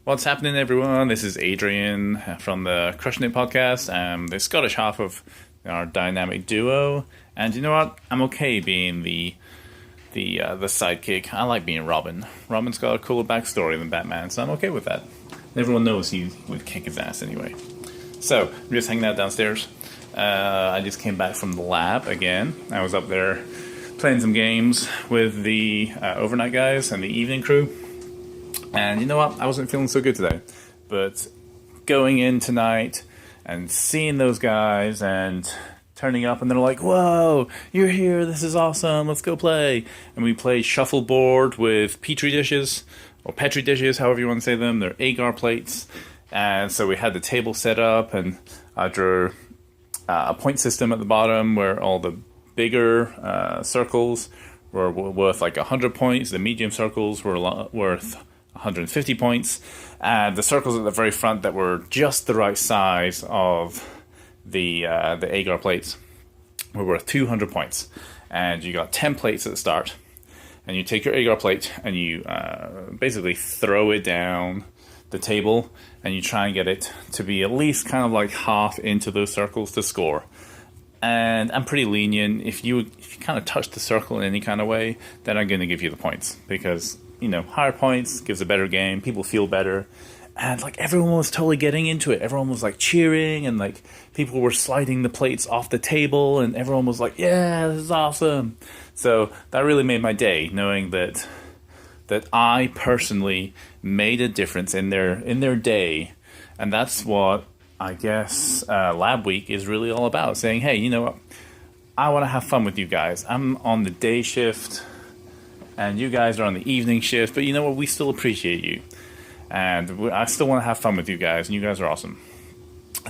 What's happening, everyone? This is Adrian from the Crushing It podcast, the Scottish half of our dynamic duo. And you know what? I'm okay being the sidekick. I like being Robin. Robin's got a cooler backstory than Batman, so I'm okay with that. Everyone knows he would kick his ass anyway. So I'm just hanging out downstairs. I just came back from the lab again. I was up there playing some games with the overnight guys and the evening crew. And you know what? I wasn't feeling so good today. But going in tonight and seeing those guys and turning up and they're like, whoa, you're here, this is awesome, let's go play. And we played shuffleboard with petri dishes, or petri dishes, however you want to say them. They're agar plates. And so we had the table set up, and I drew a point system at the bottom where all the bigger circles were worth like 100 points. The medium circles were worth 150 points, and the circles at the very front that were just the right size of the agar plates were worth 200 points. And you got 10 plates at the start, and you take your agar plate and you basically throw it down the table, and you try and get it to be at least kind of like half into those circles to score. And I'm pretty lenient. If you kind of touch the circle in any kind of way, then I'm going to give you the points, because higher points gives a better game. People feel better. And like everyone was totally getting into it. Everyone was like cheering, and like people were sliding the plates off the table, and everyone was like, yeah, this is awesome. So that really made my day, knowing that I personally made a difference in their day. And that's what I guess Lab Week is really all about. Saying, hey, you know what? I want to have fun with you guys. I'm on the day shift, and you guys are on the evening shift, but you know what? We still appreciate you. And I still want to have fun with you guys, and you guys are awesome.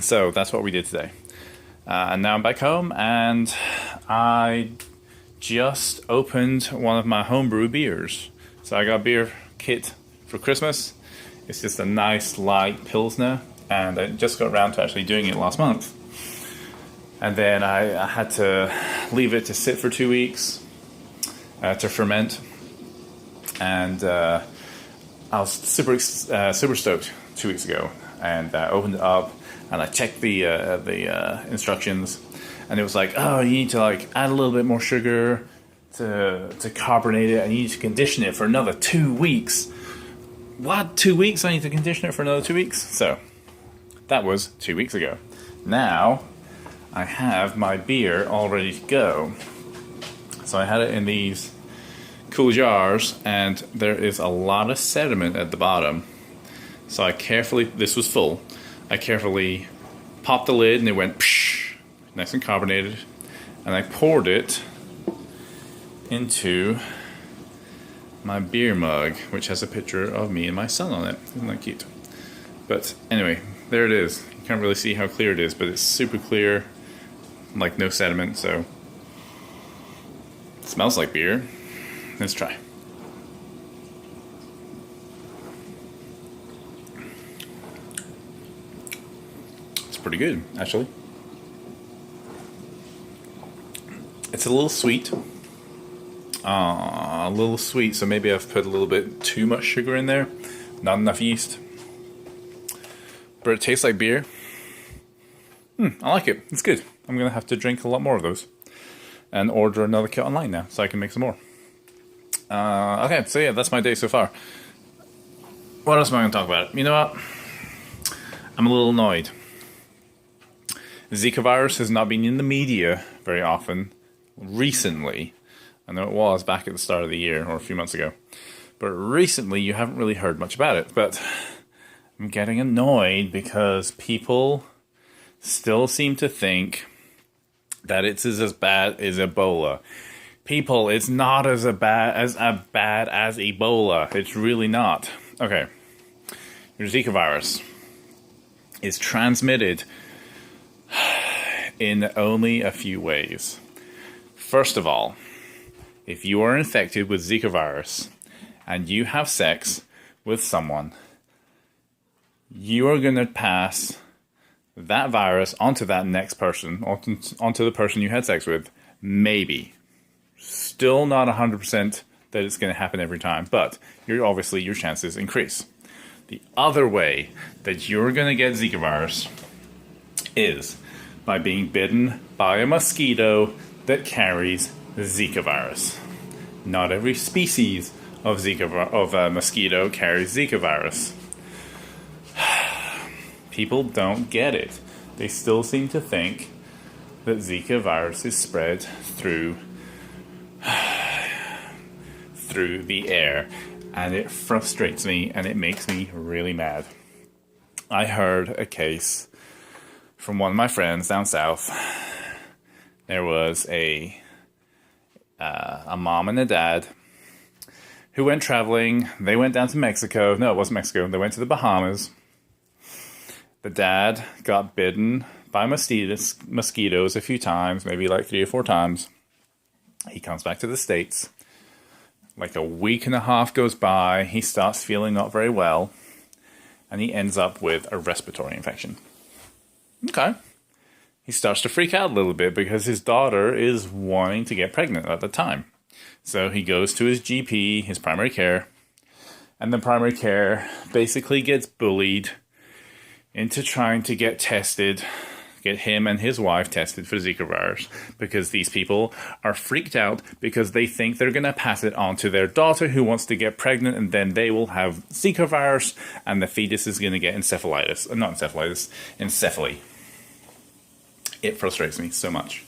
So that's what we did today. And now I'm back home, and I just opened one of my homebrew beers. So I got a beer kit for Christmas. It's just a nice light Pilsner, and I just got around to actually doing it last month. And then I had to leave it to sit for 2 weeks to ferment. And I was super stoked 2 weeks ago, and I opened it up and I checked the instructions, and it was like, oh, you need to like add a little bit more sugar to carbonate it, and you need to condition it for another 2 weeks. What? 2 weeks? I need to condition it for another 2 weeks? So that was 2 weeks ago. Now I have my beer all ready to go. So I had it in these cool jars, and there is a lot of sediment at the bottom. So this was full. I carefully popped the lid, and it went psh, nice and carbonated. And I poured it into my beer mug, which has a picture of me and my son on it. Isn't that cute? But anyway, there it is. You can't really see how clear it is, but it's super clear, like no sediment. So it smells like beer. Let's try. It's pretty good, actually. It's a little sweet. So maybe I've put a little bit too much sugar in there. Not enough yeast. But it tastes like beer. I like it. It's good. I'm going to have to drink a lot more of those. And order another kit online now, so I can make some more. Okay, so yeah, that's my day so far. What else am I going to talk about? You know what? I'm a little annoyed. Zika virus has not been in the media very often recently. I know it was back at the start of the year or a few months ago. But recently you haven't really heard much about it. But I'm getting annoyed because people still seem to think that it's as bad as Ebola. People, it's not as bad as Ebola. It's really not. Okay. Your Zika virus is transmitted in only a few ways. First of all, if you are infected with Zika virus and you have sex with someone, you are going to pass that virus onto that next person, onto the person you had sex with. Maybe. Still not 100% that it's going to happen every time, but your chances increase. The other way that you're going to get Zika virus is by being bitten by a mosquito that carries Zika virus. Not every species of mosquito carries Zika virus. People don't get it. They still seem to think that Zika virus is spread through the air, and it frustrates me and it makes me really mad. I heard a case from one of my friends down south. There was a mom and a dad who went traveling. They went down to Mexico. No, it wasn't Mexico. They went to the Bahamas. The dad got bitten by mosquitoes a few times, maybe like 3 or 4 times. He comes back to the States. Like a week and a half goes by. He starts feeling not very well. And he ends up with a respiratory infection. Okay. He starts to freak out a little bit because his daughter is wanting to get pregnant at the time. So he goes to his GP, his primary care, and the primary care basically gets bullied into trying to get him and his wife tested for Zika virus, because these people are freaked out because they think they're going to pass it on to their daughter who wants to get pregnant, and then they will have Zika virus and the fetus is going to get encephaly. It frustrates me so much.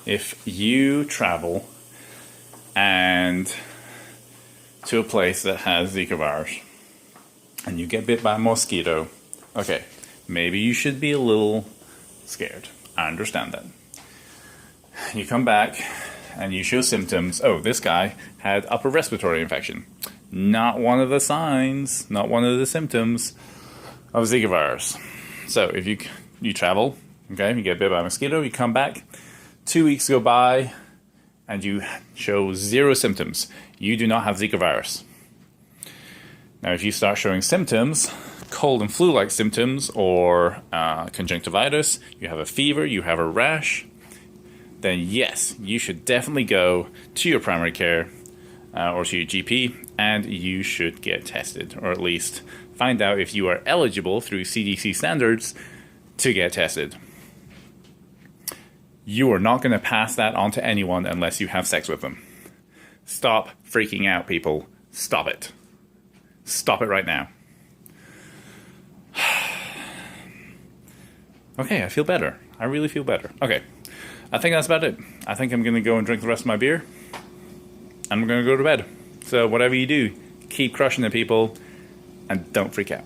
If you travel and to a place that has Zika virus and you get bit by a mosquito, okay, maybe you should be a little scared. I understand that. You come back and you show symptoms. Oh, this guy had upper respiratory infection. Not one of the signs, not one of the symptoms of Zika virus. So if you travel, okay, you get bit by a mosquito, you come back, 2 weeks go by, and you show 0 symptoms. You do not have Zika virus. Now, if you start showing symptoms, cold and flu-like symptoms, or conjunctivitis, you have a fever, you have a rash, then yes, you should definitely go to your primary care or to your GP, and you should get tested, or at least find out if you are eligible through CDC standards to get tested. You are not going to pass that on to anyone unless you have sex with them. Stop freaking out, people. Stop it. Stop it right now. Okay, I feel better. I really feel better. Okay, I think that's about it. I think I'm going to go and drink the rest of my beer. I'm going to go to bed. So whatever you do, keep crushing it, people, and don't freak out.